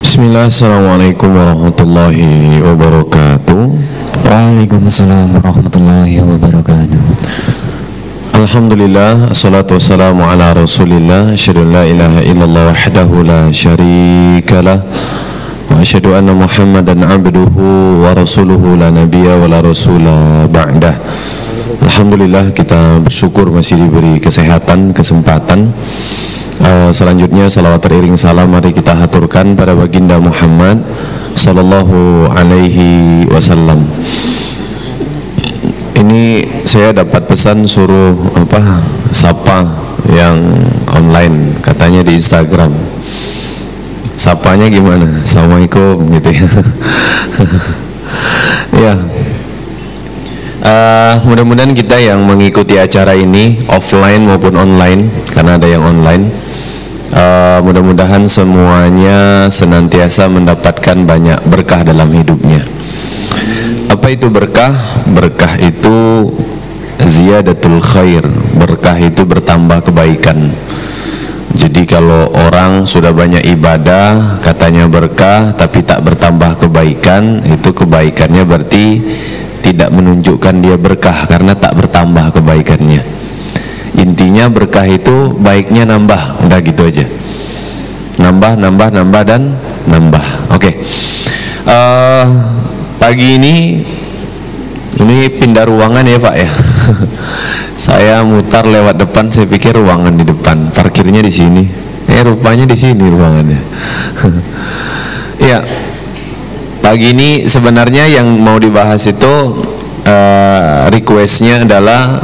Bismillah, assalamualaikum warahmatullahi wabarakatuh. Waalaikumsalam warahmatullahi wabarakatuh. Alhamdulillah, assalatu wassalamu ala rasulillah. Asyhadu an la ilaha illallah wahdahu la syarikalah, wa asyhadu anna muhammadan abduhu wa rasuluhu la nabiyya wa la rasula ba'dah. Alhamdulillah, kita bersyukur masih diberi kesehatan, kesempatan. Selanjutnya salawat teriring salam mari kita haturkan pada baginda Muhammad sallallahu alaihi wasallam. Ini saya dapat pesan suruh sapa yang online, katanya di Instagram. Sapanya gimana? Assalamualaikum gitu ya. Ya. Mudah-mudahan kita yang mengikuti acara ini offline maupun online, karena ada yang online, mudah-mudahan semuanya senantiasa mendapatkan banyak berkah dalam hidupnya. Apa itu berkah? Berkah itu ziyadatul khair. Berkah itu bertambah kebaikan. Jadi kalau orang sudah banyak ibadah katanya berkah tapi tak bertambah kebaikan, itu kebaikannya berarti tidak menunjukkan dia berkah karena tak bertambah kebaikannya. Intinya berkah itu baiknya nambah, udah gitu aja. Nambah dan nambah. Oke. Pagi ini pindah ruangan ya Pak ya. Saya mutar lewat depan, saya pikir ruangan di depan, parkirnya di sini. Rupanya di sini ruangannya. Ya. Pagi ini sebenarnya yang mau dibahas itu requestnya adalah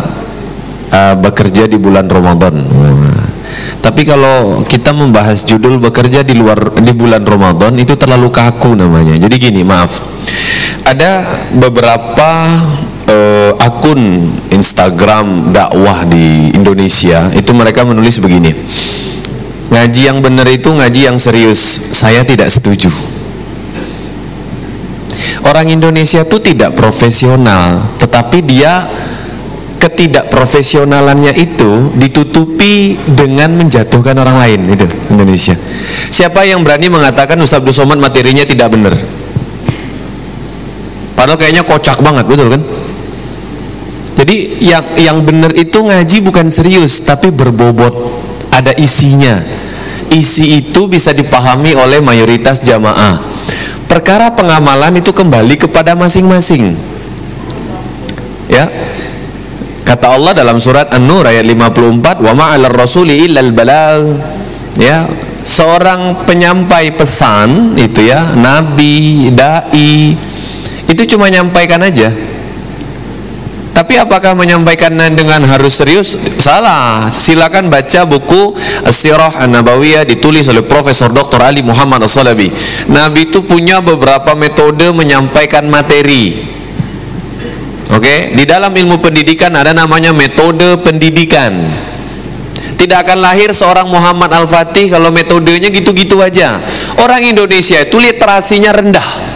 bekerja di bulan Ramadan. Tapi kalau kita membahas judul bekerja di bulan Ramadan itu terlalu kaku namanya. Jadi gini, maaf. Ada beberapa akun Instagram dakwah di Indonesia itu mereka menulis begini. Ngaji yang benar itu ngaji yang serius. Saya tidak setuju. Orang Indonesia itu tidak profesional, tetapi dia ketidakprofesionalannya itu ditutupi dengan menjatuhkan orang lain. Itu Indonesia. Siapa yang berani mengatakan Ustaz Abdul Somad materinya tidak benar? Padahal kayaknya kocak banget, betul kan? Jadi yang benar itu ngaji bukan serius, tapi berbobot, ada isinya. Isi itu bisa dipahami oleh mayoritas jamaah. Perkara pengamalan itu kembali kepada masing-masing. Ya. Kata Allah dalam surat An-Nur ayat 54, "Wa ma'alar rasuli illal balagh." Ya, seorang penyampai pesan itu ya, nabi, dai, itu cuma nyampaikan aja. Tapi apakah menyampaikannya dengan harus serius? Salah. Silakan baca buku As-Sirah An-Nabawiyah ditulis oleh Profesor Dr. Ali Muhammad As-Salabi. Nabi itu punya beberapa metode menyampaikan materi. Oke, di dalam ilmu pendidikan ada namanya metode pendidikan. Tidak akan lahir seorang Muhammad Al-Fatih kalau metodenya gitu-gitu aja. Orang Indonesia itu literasinya rendah.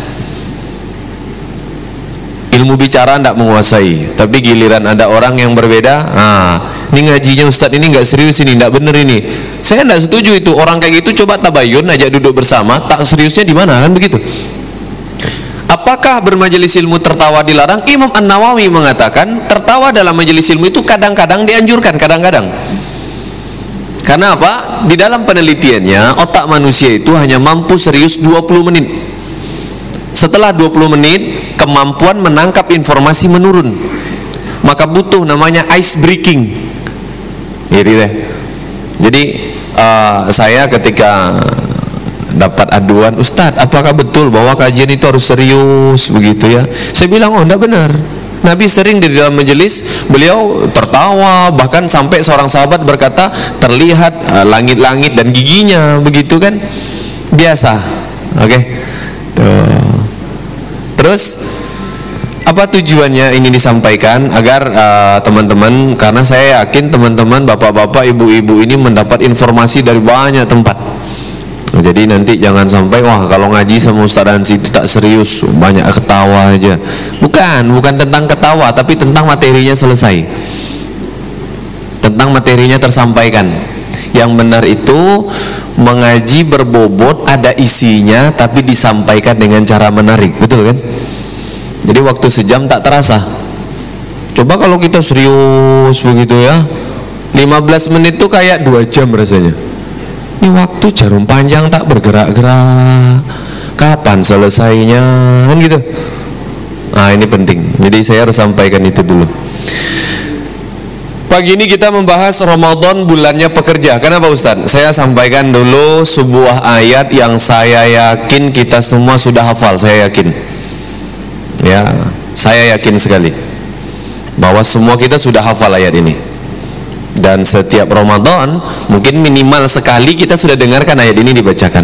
Ilmu bicara tidak menguasai, tapi giliran ada orang yang berbeda, ini ngajinya Ustadz ini nggak serius, ini nggak bener ini. Saya tidak setuju itu. Orang kayak gitu coba tabayun, ajak duduk bersama, tak seriusnya di mana, kan begitu. Apakah bermajelis ilmu tertawa dilarang? Imam An-Nawawi mengatakan tertawa dalam majelis ilmu itu kadang-kadang dianjurkan, kadang-kadang. Karena apa? Di dalam penelitiannya otak manusia itu hanya mampu serius 20 menit. Setelah 20 menit kemampuan menangkap informasi menurun. Maka butuh namanya ice breaking. Gitu deh. Jadi saya ketika dapat aduan, Ustadz apakah betul bahwa kajian itu harus serius begitu ya? Saya bilang, oh enggak benar. Nabi sering di dalam majelis beliau tertawa, bahkan sampai seorang sahabat berkata terlihat langit-langit dan giginya begitu kan, biasa. Oke. Tuh. Terus apa tujuannya ini disampaikan? Agar teman-teman, karena saya yakin teman-teman, bapak-bapak, ibu-ibu ini mendapat informasi dari banyak tempat. Jadi nanti jangan sampai wah kalau ngaji sama Ustaz Hansi itu tak serius, banyak ketawa aja. Bukan tentang ketawa, tapi tentang materinya selesai. Tentang materinya tersampaikan. Yang benar itu mengaji berbobot, ada isinya tapi disampaikan dengan cara menarik, betul kan? Jadi waktu sejam tak terasa. Coba kalau kita serius begitu ya, 15 menit tuh kayak 2 jam rasanya. Ini waktu jarum panjang tak bergerak-gerak, kapan selesainya kan gitu. Nah ini penting, jadi saya harus sampaikan itu dulu. Pagi ini kita membahas Ramadan bulannya pekerja. Kenapa Ustaz? Saya sampaikan dulu sebuah ayat yang saya yakin kita semua sudah hafal. Saya yakin, ya, saya yakin sekali bahwa semua kita sudah hafal ayat ini. Dan setiap Ramadan mungkin minimal sekali kita sudah dengarkan ayat ini dibacakan.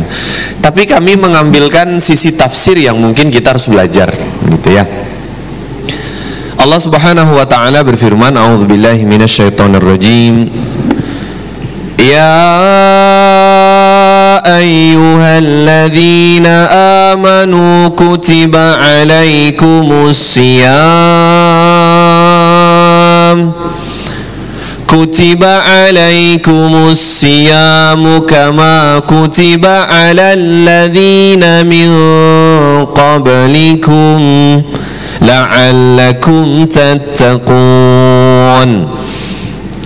Tapi kami mengambilkan sisi tafsir yang mungkin kita harus belajar, gitu ya. Allah Subhanahu wa taala berfirman, a'udzubillahi minasyaitonirrajim. Ya ayyuhalladzina amanu kutiba alaikumusiyam kutiba alaikumusiyam kama kutiba alal ladzina min qablikum la'allakum tattaqun.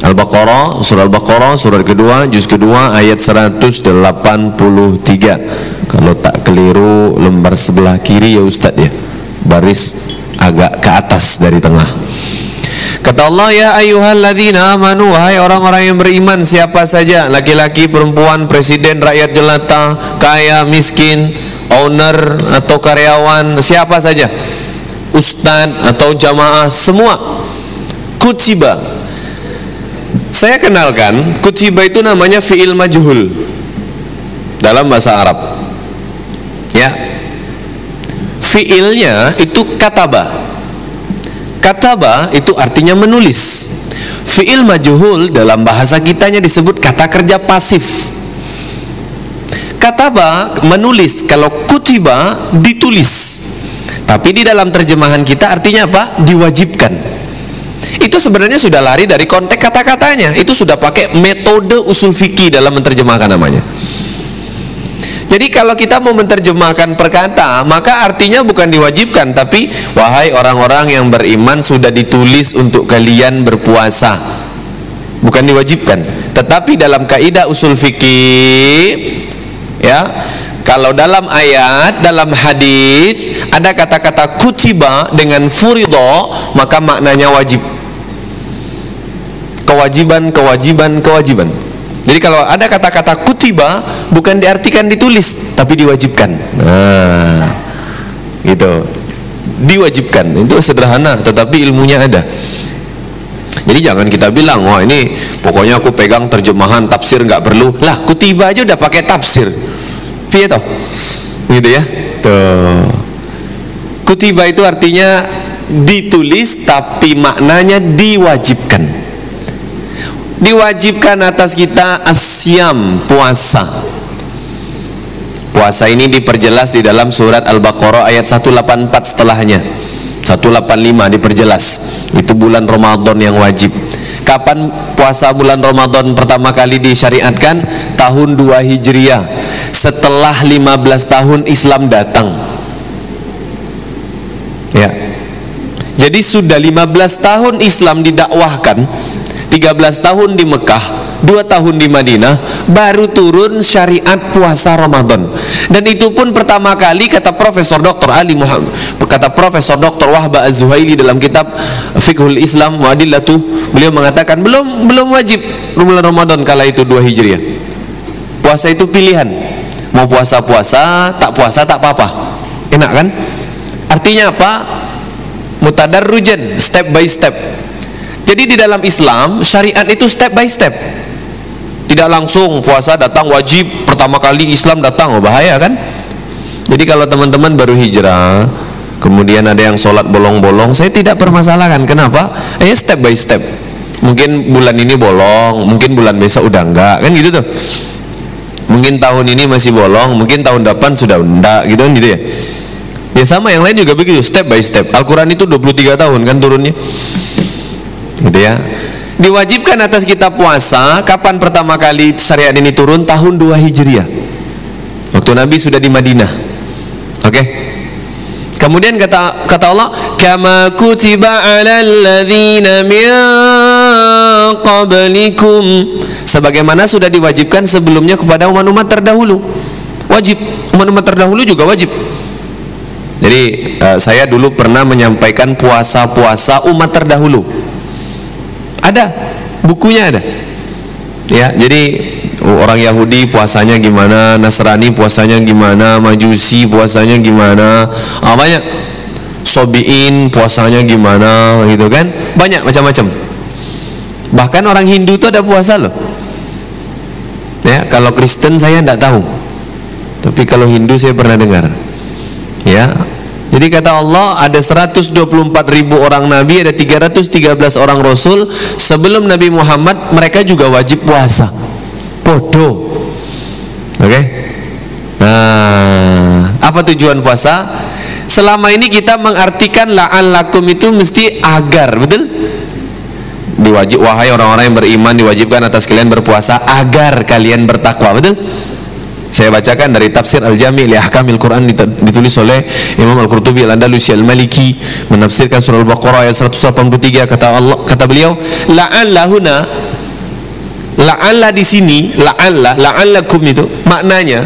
Al-Baqarah, surah Al-Baqarah, surah kedua, juz kedua, ayat 183. Kalau tak keliru lembar sebelah kiri ya Ustadz ya, baris agak ke atas dari tengah. Kata Allah, ya ayyuhalladzina amanu, wahai orang-orang yang beriman, siapa saja, laki-laki, perempuan, presiden, rakyat jelata, kaya, miskin, owner atau karyawan, siapa saja, ustadz atau jamaah, semua. Kutiba, saya kenalkan, kutiba itu namanya fi'il majhul dalam bahasa Arab, ya. Fi'ilnya itu kataba. Kataba itu artinya menulis. Fi'il majhul dalam bahasa kitanya disebut kata kerja pasif. Kataba menulis, kalau kutiba ditulis. Tapi di dalam terjemahan kita artinya apa? Diwajibkan. Itu sebenarnya sudah lari dari konteks kata-katanya. Itu sudah pakai metode usul fikih dalam menerjemahkan namanya. Jadi kalau kita mau menerjemahkan perkata, maka artinya bukan diwajibkan, tapi wahai orang-orang yang beriman, sudah ditulis untuk kalian berpuasa. Bukan diwajibkan. Tetapi dalam kaidah usul fikih, ya, kalau dalam ayat, dalam hadis ada kata-kata kutiba dengan furido, maka maknanya wajib. Kewajiban, kewajiban, kewajiban. Jadi kalau ada kata-kata kutiba bukan diartikan ditulis, tapi diwajibkan. Nah, gitu. Diwajibkan. Itu sederhana, tetapi ilmunya ada. Jadi jangan kita bilang, wah ini pokoknya aku pegang terjemahan tafsir nggak perlu. Lah, kutiba aja udah pakai tafsir. Piye toh? Gitu ya. Tuh. Kutiba itu artinya ditulis, tapi maknanya diwajibkan. Diwajibkan atas kita asyam, puasa. Puasa ini diperjelas di dalam surat Al-Baqarah ayat 184 setelahnya. 185 diperjelas. Itu bulan Ramadan yang wajib. Kapan puasa bulan Ramadan pertama kali disyariatkan? Tahun 2 Hijriah. Setelah 15 tahun Islam datang. Ya. Jadi sudah 15 tahun Islam didakwahkan, 13 tahun di Mekah, 2 tahun di Madinah, baru turun syariat puasa Ramadan. Dan itu pun pertama kali, kata Profesor Dr. Ali Muhammad, kata Profesor Dr. Wahba Az-Zuhaili dalam kitab Fiqhul Islam wa Adillatuh, beliau mengatakan belum wajib bulan Ramadan kala itu 2 Hijriah. Puasa itu pilihan. Mau puasa-puasa, tak puasa tak apa-apa. Enak kan? Artinya apa? Mutadarrujan, step by step. Jadi di dalam Islam, syariat itu step by step. Tidak langsung puasa datang wajib, pertama kali Islam datang, oh bahaya kan? Jadi kalau teman-teman baru hijrah, kemudian ada yang sholat bolong-bolong, saya tidak permasalahkan. Kenapa? Step by step. Mungkin bulan ini bolong, mungkin bulan besok udah enggak, kan gitu tuh. Mungkin tahun ini masih bolong, mungkin tahun depan sudah enggak, gitu kan, gitu ya. Ya sama, yang lain juga begitu, step by step. Al-Quran itu 23 tahun kan turunnya, gitu ya. Diwajibkan atas kita puasa. Kapan pertama kali syariat ini turun? Tahun 2 Hijriah, waktu Nabi sudah di Madinah. Oke. Kemudian kata Allah, kama kutiba 'alal ladzina min qablikum, sebagaimana sudah diwajibkan sebelumnya kepada umat-umat terdahulu. Wajib, umat-umat terdahulu juga wajib. Jadi saya dulu pernah menyampaikan puasa-puasa umat terdahulu. Ada, bukunya ada. Ya, jadi orang Yahudi puasanya gimana, Nasrani puasanya gimana, Majusi puasanya gimana, banyak. Sobiin puasanya gimana, gitu kan? Banyak macam-macam. Bahkan orang Hindu itu ada puasa loh. Ya, kalau Kristen saya tidak tahu. Tapi kalau Hindu saya pernah dengar. Ya. Jadi kata Allah, ada 124.000 orang Nabi, ada 313 orang Rasul. Sebelum Nabi Muhammad, mereka juga wajib puasa. Podo. Oke. Nah, apa tujuan puasa? Selama ini kita mengartikan la'allakum itu mesti agar, betul? Wahai orang-orang yang beriman, diwajibkan atas kalian berpuasa agar kalian bertakwa, betul? Saya bacakan dari tafsir Al-Jami' li Ahkamil Quran, ditulis oleh Imam Al-Qurtubi Al-Andalusi Al-Maliki, menafsirkan surah Al-Baqarah ayat 183. Kata beliau, la'allahuna, la'alla di sini, la'allakum itu maknanya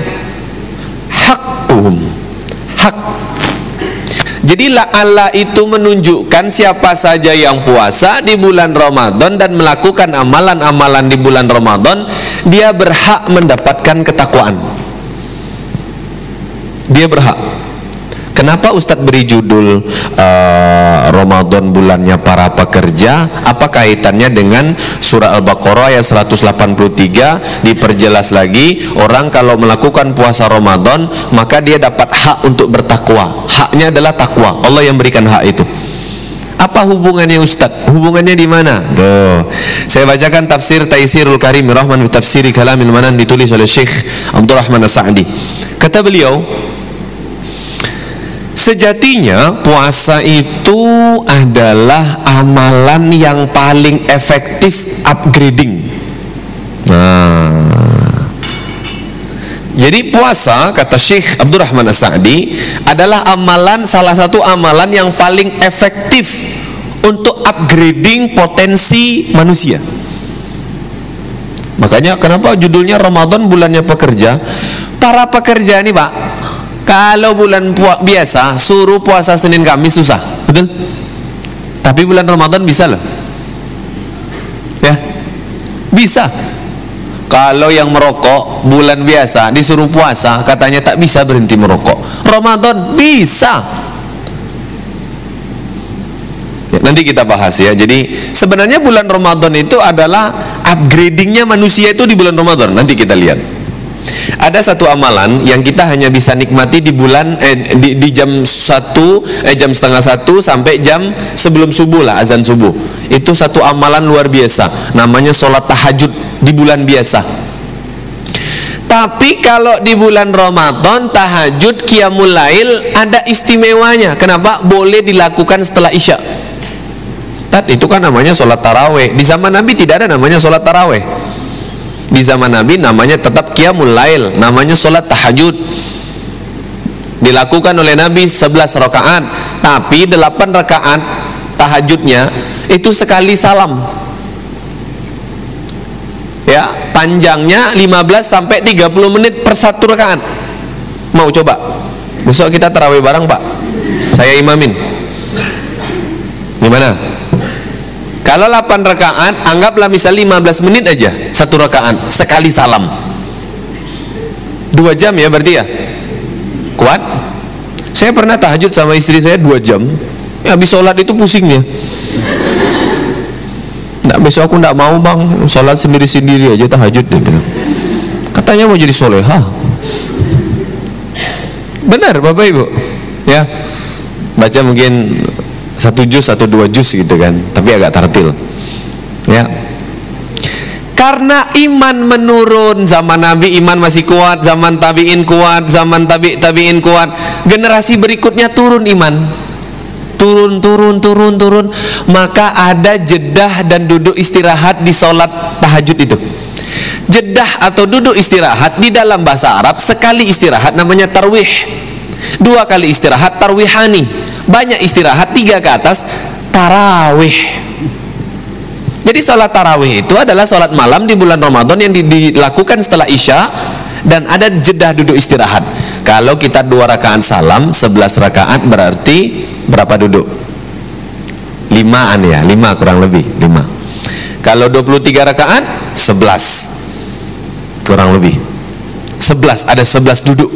haqquhum, hak. Jadi la'alla itu menunjukkan siapa saja yang puasa di bulan Ramadan dan melakukan amalan-amalan di bulan Ramadan, dia berhak mendapatkan ketakwaan. Dia berhak. Kenapa Ustadz beri judul Ramadan bulannya para pekerja? Apa kaitannya dengan surah Al-Baqarah ayat 183? Diperjelas lagi, orang kalau melakukan puasa Ramadan maka dia dapat hak untuk bertakwa. Haknya adalah takwa. Allah yang berikan hak itu. Apa hubungannya Ustadz? Hubungannya di mana? Tuh. Saya bacakan tafsir Taisirul Karim Rahman fi Tafsiri Kalamil Manan, ditulis oleh Syekh Abdurrahman As-Sa'di. Kata beliau, sejatinya puasa itu adalah amalan yang paling efektif upgrading. Jadi puasa, kata Syekh Abdurrahman As-Sa'di, adalah amalan, salah satu amalan yang paling efektif untuk upgrading potensi manusia. Makanya kenapa judulnya Ramadan bulannya pekerja? Para pekerja ini Pak, kalau bulan biasa suruh puasa Senin Kamis susah, betul? Tapi bulan Ramadan bisa loh. Ya, bisa. Kalau yang merokok bulan biasa disuruh puasa, katanya tak bisa berhenti merokok. Ramadan bisa. Ya, nanti kita bahas ya. Jadi sebenarnya bulan Ramadan itu adalah upgradingnya manusia itu di bulan Ramadan. Nanti kita lihat. Ada satu amalan yang kita hanya bisa nikmati di bulan di jam 1 jam setengah 1 sampai jam sebelum subuh lah, azan subuh. Itu satu amalan luar biasa, namanya sholat tahajud di bulan biasa. Tapi kalau di bulan Ramadan, tahajud qiyamul lail ada istimewanya. Kenapa? Boleh dilakukan setelah isya. Itu kan namanya sholat taraweh. Di zaman Nabi tidak ada namanya sholat taraweh. Di zaman Nabi namanya tetap qiyamul lail, namanya sholat tahajud. Dilakukan oleh Nabi 11 rakaat, tapi 8 rakaat tahajudnya itu sekali salam. Ya, panjangnya 15 sampai 30 menit per satu rakaat. Mau coba? Besok kita tarawih bareng, Pak. Saya imamin. Gimana? Kalau 8 rakaat, anggaplah misal 15 menit aja satu rakaat, sekali salam. 2 jam ya berarti ya? Kuat? Saya pernah tahajud sama istri saya 2 jam. Ya, habis sholat itu pusingnya. Nah, besok aku tidak mau bang, sholat sendiri-sendiri aja tahajud deh. Katanya mau jadi solehah. Benar Bapak Ibu? Ya, baca mungkin 1 juz atau 2 juz gitu kan, tapi agak tartil. Ya, karena iman menurun. Zaman Nabi iman masih kuat, zaman tabi'in kuat, zaman tabi'in kuat, generasi berikutnya turun iman. turun, maka ada jedah dan duduk istirahat di sholat tahajud itu. Jedah atau duduk istirahat di dalam bahasa Arab, sekali istirahat namanya tarwih, 2 kali istirahat tarwihani, banyak istirahat 3 ke atas tarawih. Jadi sholat tarawih itu adalah sholat malam di bulan Ramadan yang dilakukan setelah Isya, dan ada jedah duduk istirahat. Kalau kita 2 rakaat salam, 11 rakaat berarti berapa duduk? 5-an ya, 5 kurang lebih 5. Kalau 23 rakaat 11 kurang lebih 11, ada 11 duduk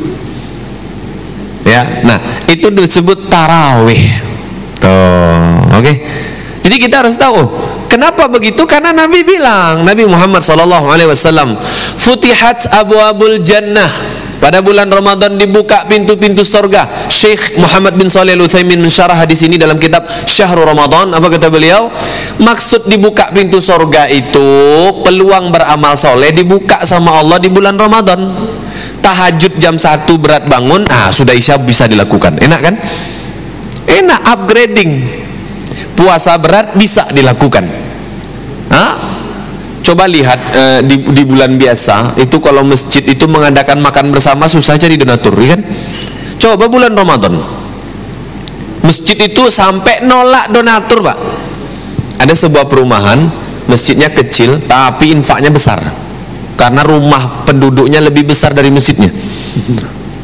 ya. Nah itu disebut tarawih tuh. Oke. Jadi kita harus tahu kenapa begitu, karena Nabi bilang, Nabi Muhammad SAW, futihat abwabul jannah, pada bulan Ramadan dibuka pintu-pintu surga. Syekh Muhammad bin Shalih Al-Utsaimin mensyarah hadis ini dalam kitab Syahrul Ramadan. Apa kata beliau? Maksud dibuka pintu surga itu peluang beramal soleh dibuka sama Allah di bulan Ramadan. Tahajud jam 1 berat bangun, sudah Isya bisa dilakukan. Enak kan? Enak, upgrading. Puasa berat bisa dilakukan. Coba lihat di bulan biasa itu kalau masjid itu mengadakan makan bersama susah cari donatur, ya kan? Coba bulan Ramadan, masjid itu sampai nolak donatur, Pak. Ada sebuah perumahan, masjidnya kecil tapi infaknya besar, karena rumah penduduknya lebih besar dari masjidnya.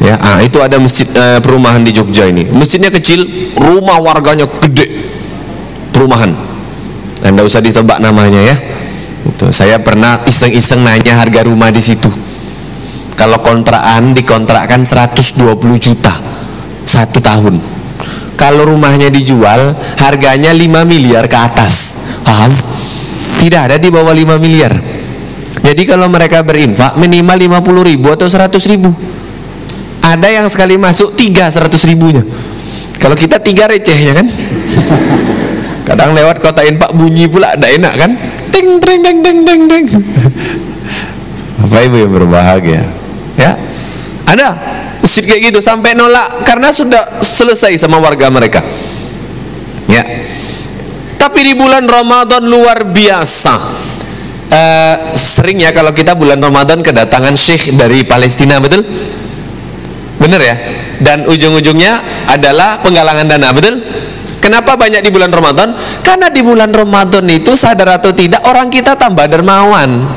Ya, itu ada masjid perumahan di Jogja ini. Masjidnya kecil, rumah warganya gede. Perumahan, Anda usah ditebak namanya ya. Itu saya pernah iseng-iseng nanya harga rumah di situ. Kalau kontrakan dikontrakkan 120 juta 1 tahun. Kalau rumahnya dijual harganya 5 miliar ke atas. Paham? Tidak ada di bawah 5 miliar. Jadi kalau mereka berinfak minimal 50 ribu atau 100 ribu. Ada yang sekali masuk 3 100 ribunya. Kalau kita 3 recehnya kan. Kadang lewat kota infak bunyi pula, ada enak kan? Ting ting ting ting ting ting. Bapak Ibu yang berbahagia, ya, ada masjid kayak gitu sampai nolak karena sudah selesai sama warga mereka. Ya. Tapi di bulan Ramadan luar biasa. Sering ya kalau kita bulan Ramadan kedatangan syekh dari Palestina, betul? Bener ya? Dan ujung-ujungnya adalah penggalangan dana, betul? Kenapa banyak di bulan Ramadan? Karena di bulan Ramadan itu sadar atau tidak orang kita tambah dermawan.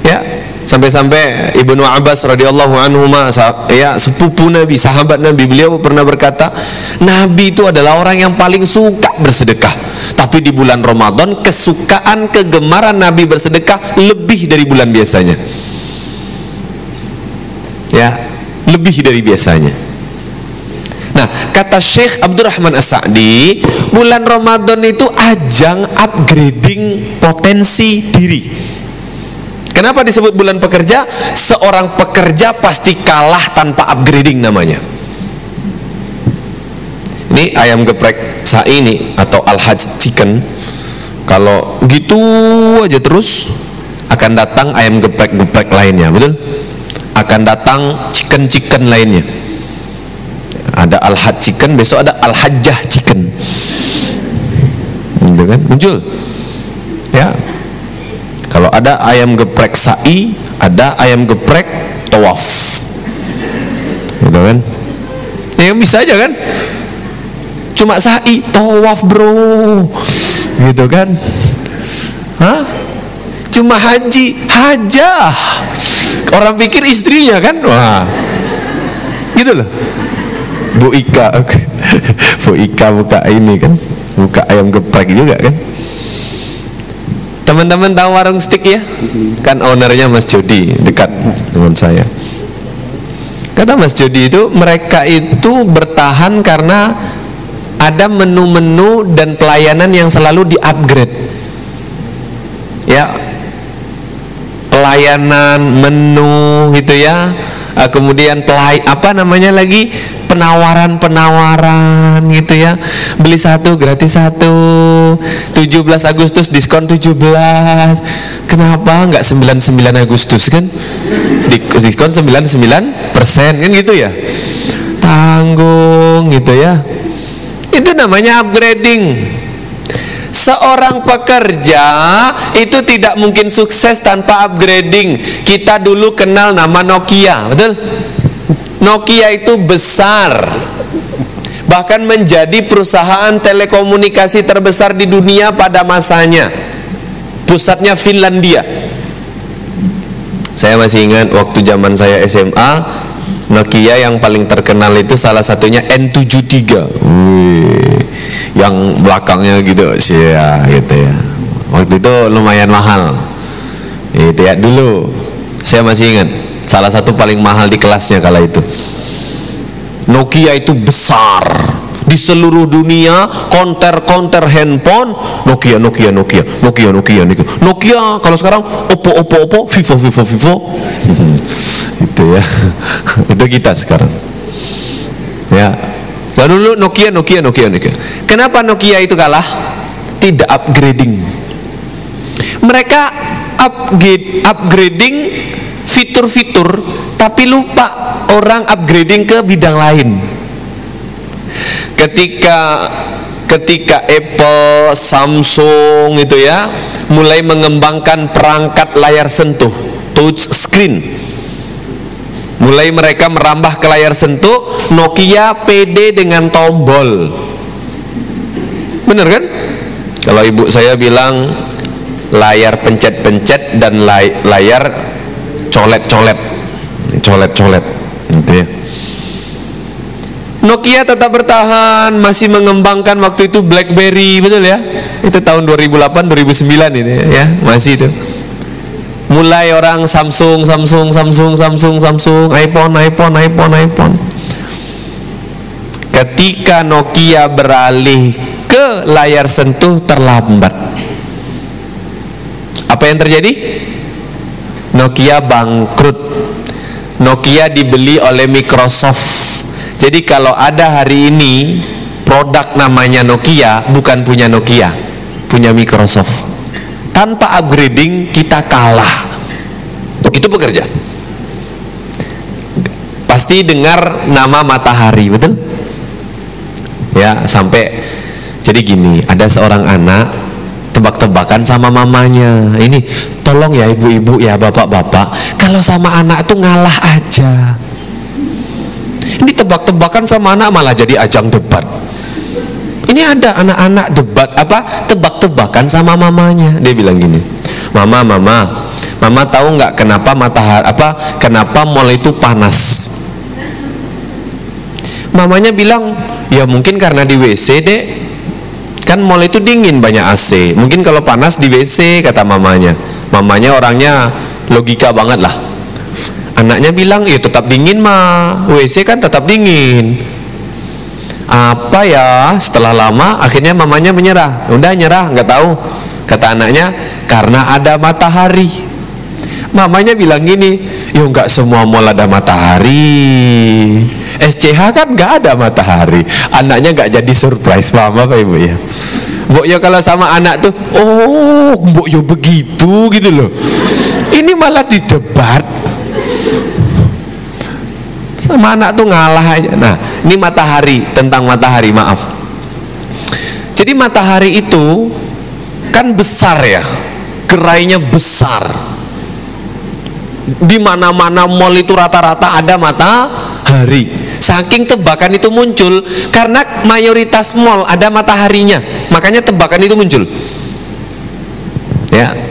Ya, sampai-sampai Ibnu Abbas radhiyallahu anhuma, ya, sepupu Nabi, sahabat Nabi, beliau pernah berkata, Nabi itu adalah orang yang paling suka bersedekah. Tapi di bulan Ramadan kesukaan, kegemaran Nabi bersedekah lebih dari bulan biasanya. Ya, lebih dari biasanya. Nah, kata Syekh Abdurrahman As-Sa'di, bulan Ramadan itu ajang upgrading potensi diri. Kenapa disebut bulan pekerja? Seorang pekerja pasti kalah tanpa upgrading namanya. Ini ayam geprek sai ini atau al-hajj chicken. Kalau gitu aja terus akan datang ayam geprek-geprek lainnya, betul? Akan datang chicken-chicken lainnya. Ada al-hajj chicken, besok ada al-hajjah chicken. Gitu kan? Muncul. Ya. Kalau ada ayam geprek sa'i, ada ayam geprek tawaf. Gitu kan? Ya bisa aja kan? Cuma sa'i, tawaf bro. Gitu kan? Hah? Cuma haji, hajah. Orang pikir istrinya kan? Wah. Gitu loh. Bu Ika buka ini kan, buka ayam geprek juga kan. Teman-teman tahu warung steak ya? Kan ownernya Mas Jody, dekat dengan saya. Kata Mas Jody itu, mereka itu bertahan karena ada menu-menu dan pelayanan yang selalu di-upgrade. Ya, pelayanan, menu gitu ya. Kemudian penawaran gitu ya, beli 1 gratis 1, 17 Agustus diskon 17. Kenapa nggak 99 Agustus kan, diskon 99% kan gitu ya, tanggung gitu ya. Itu namanya upgrading. Seorang pekerja itu tidak mungkin sukses tanpa upgrading. Kita dulu kenal nama Nokia, betul? Nokia itu besar, bahkan menjadi perusahaan telekomunikasi terbesar di dunia pada masanya. Pusatnya Finlandia. Saya masih ingat waktu zaman saya SMA, Nokia yang paling terkenal itu salah satunya N73. Yang belakangnya gitu sih ya, gitu ya. Waktu itu lumayan mahal. Itu ya dulu. Saya masih ingat salah satu paling mahal di kelasnya kala itu. Nokia itu besar di seluruh dunia, konter handphone Nokia kalau sekarang Oppo, Vivo itu ya. Itu kita sekarang ya. Lalu dulu Nokia. Kenapa Nokia itu kalah? Tidak upgrading. Mereka upgrading fitur-fitur, tapi lupa orang upgrading ke bidang lain. Ketika Apple, Samsung itu ya mulai mengembangkan perangkat layar sentuh, touch screen, mulai mereka merambah ke layar sentuh, Nokia pede dengan tombol. Bener kan? Kalau ibu saya bilang layar pencet-pencet dan layar colet-colet gitu ya. Nokia tetap bertahan, masih mengembangkan waktu itu BlackBerry, betul ya? Itu tahun 2008, 2009 itu ya, masih itu. Mulai orang Samsung, iPhone. Ketika Nokia beralih ke layar sentuh, terlambat. Apa yang terjadi? Nokia bangkrut. Nokia dibeli oleh Microsoft. Jadi kalau ada hari ini produk namanya Nokia, bukan punya Nokia, punya Microsoft. Tanpa upgrading kita kalah. Itu pekerja. Pasti dengar nama Matahari, betul? Ya, sampai jadi gini, ada seorang anak tebak-tebakan sama mamanya. Ini tolong ya ibu-ibu ya bapak-bapak, kalau sama anak tuh ngalah aja. Ini tebak-tebakan sama anak malah jadi ajang debat. Ini ada anak-anak debat tebak-tebakan sama mamanya. Dia bilang gini, Mama tahu nggak kenapa kenapa mall itu panas? Mamanya bilang, ya mungkin karena di WC dek. Kan mall itu dingin, banyak AC. Mungkin kalau panas di WC, kata mamanya. Mamanya orangnya logika banget lah. Anaknya bilang, ya tetap dingin mah, WC kan tetap dingin. Apa ya, setelah lama akhirnya mamanya menyerah. Udah nyerah, nggak tahu. Kata anaknya, karena ada matahari. Mamanya bilang gini, ya nggak semua mall ada matahari. SCH kan nggak ada matahari. Anaknya nggak jadi surprise mama Pak Ibu ya. Mbok yo kalau sama anak tuh, oh mbok yo begitu gitu loh. Ini malah didebat. Sama anak tuh ngalah aja. Nah, ini matahari, tentang matahari, maaf. Jadi matahari itu kan besar ya, gerainya besar. Di mana-mana mall itu rata-rata ada matahari. Saking tebakan itu muncul karena mayoritas mall ada mataharinya, makanya tebakan itu muncul. Ya.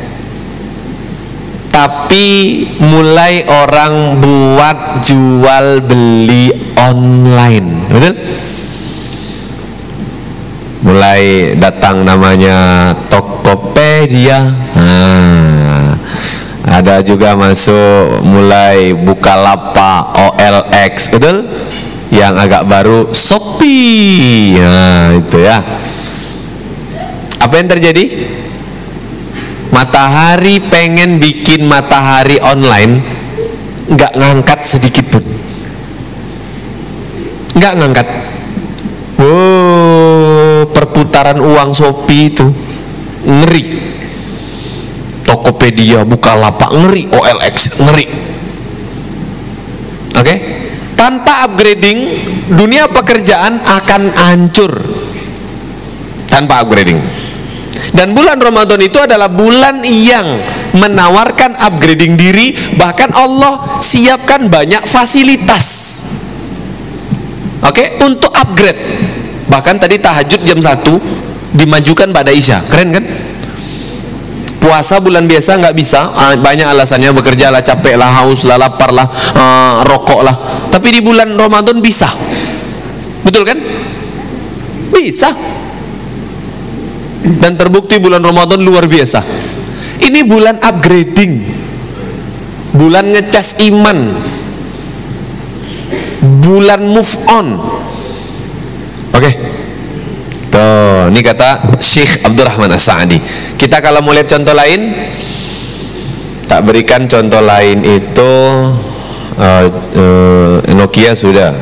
Tapi mulai orang buat jual beli online, betul? Mulai datang namanya Tokopedia. Ada juga masuk mulai Bukalapak, OLX, betul? Yang agak baru Shopee. Nah, itu ya. Apa yang terjadi? Matahari pengen bikin matahari online, nggak ngangkat sedikit pun, nggak ngangkat. Perputaran uang Shopee itu ngeri. Tokopedia, Bukalapak ngeri, OLX ngeri. Oke? Tanpa upgrading, dunia pekerjaan akan hancur. tanpa upgrading. Dan bulan Ramadan itu adalah bulan yang menawarkan upgrading diri. Bahkan Allah siapkan banyak fasilitas, untuk upgrade. Bahkan tadi tahajud jam 1 dimajukan pada Isya. Keren kan? Puasa bulan biasa nggak bisa, banyak alasannya, bekerja lah, capek lah, haus lah, lapar lah, rokok lah. Tapi di bulan Ramadan bisa. Betul kan? Bisa. Dan terbukti bulan Ramadan luar biasa. Ini bulan upgrading, bulan ngecas iman, bulan move on. Tuh, ini kata Syekh Abdurrahman As-Sa'di. Kita kalau mau lihat contoh lain, tak berikan contoh lain itu Nokia sudah,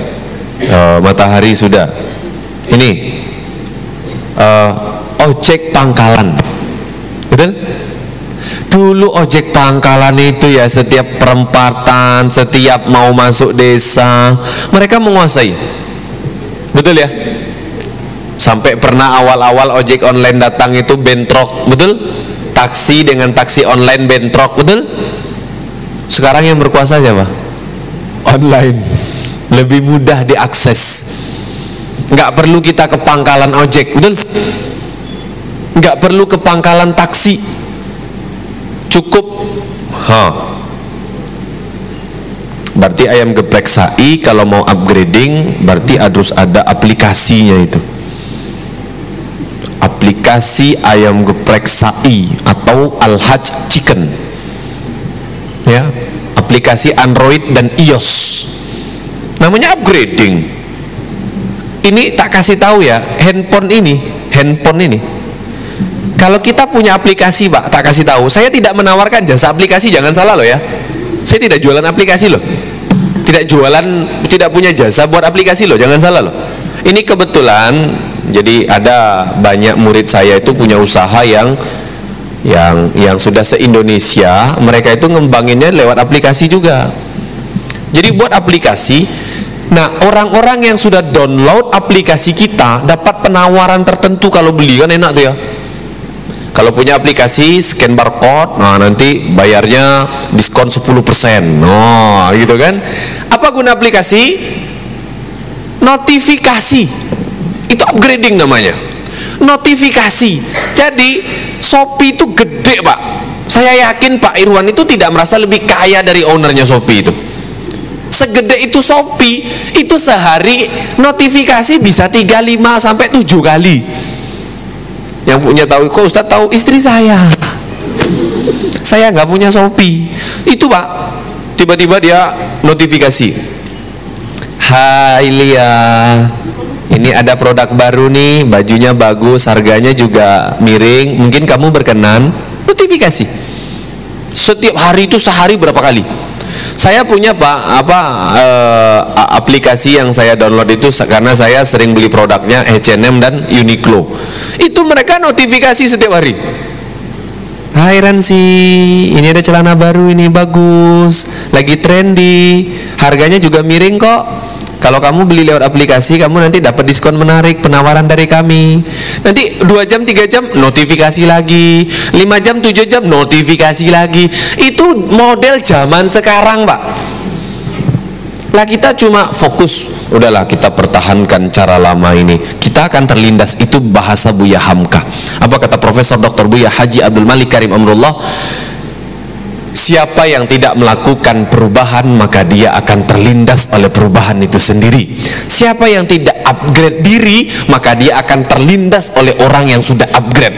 Matahari sudah. Ini ojek pangkalan, betul? Dulu ojek pangkalan itu ya setiap perempatan, setiap mau masuk desa, mereka menguasai, betul ya? Sampai pernah awal-awal ojek online datang itu bentrok, betul? Taksi dengan taksi online bentrok, betul? Sekarang yang berkuasa siapa? Online, lebih mudah diakses. Nggak perlu kita ke pangkalan ojek, betul? Nggak perlu ke pangkalan taksi, cukup. Berarti ayam geprek sai kalau mau upgrading berarti harus ada aplikasinya itu. Aplikasi ayam geprek sai atau Al-Hajj Chicken, ya, aplikasi Android dan iOS, namanya upgrading. Ini tak kasih tahu ya, handphone ini kalau kita punya aplikasi, Pak, tak kasih tahu. Saya tidak menawarkan jasa aplikasi, jangan salah loh ya. Saya tidak jualan aplikasi loh, tidak punya jasa buat aplikasi loh, jangan salah loh. Ini kebetulan, jadi ada banyak murid saya itu punya usaha yang sudah se-Indonesia, mereka itu ngembanginnya lewat aplikasi juga. Jadi buat aplikasi, nah orang-orang yang sudah download aplikasi kita dapat penawaran tertentu kalau beli, kan enak tuh ya. Kalau punya aplikasi scan barcode, nah nanti bayarnya diskon 10%. Oh, gitu kan? Apa guna aplikasi? Notifikasi. Itu upgrading namanya. Notifikasi. Jadi Shopee itu gede, Pak. Saya yakin Pak Irwan itu tidak merasa lebih kaya dari ownernya Shopee itu. Segede itu Shopee, itu sehari notifikasi bisa 3, 5 sampai 7 kali. Yang punya tahu, kok Ustaz tahu? Istri saya nggak punya Shopee. Itu Pak, tiba-tiba dia notifikasi, hai Lia, ini ada produk baru nih, bajunya bagus, harganya juga miring, mungkin kamu berkenan. Notifikasi setiap hari itu, sehari berapa kali? Saya punya Pak aplikasi yang saya download itu karena saya sering beli produknya H&M dan Uniqlo. Itu mereka notifikasi setiap hari. Hai Ransi, ini ada celana baru, ini bagus, lagi trendy, harganya juga miring kok. Kalau kamu beli lewat aplikasi, kamu nanti dapat diskon menarik, penawaran dari kami. Nanti 2 jam, 3 jam, notifikasi lagi. 5 jam, 7 jam, notifikasi lagi. Itu model zaman sekarang, Pak. Lah kita cuma fokus, udahlah kita pertahankan cara lama ini. Kita akan terlindas, itu bahasa Buya Hamka. Apa kata Profesor Dr. Buya Haji Abdul Malik Karim Amrullah? Siapa yang tidak melakukan perubahan, maka dia akan terlindas oleh perubahan itu sendiri. Siapa yang tidak upgrade diri, maka dia akan terlindas oleh orang yang sudah upgrade.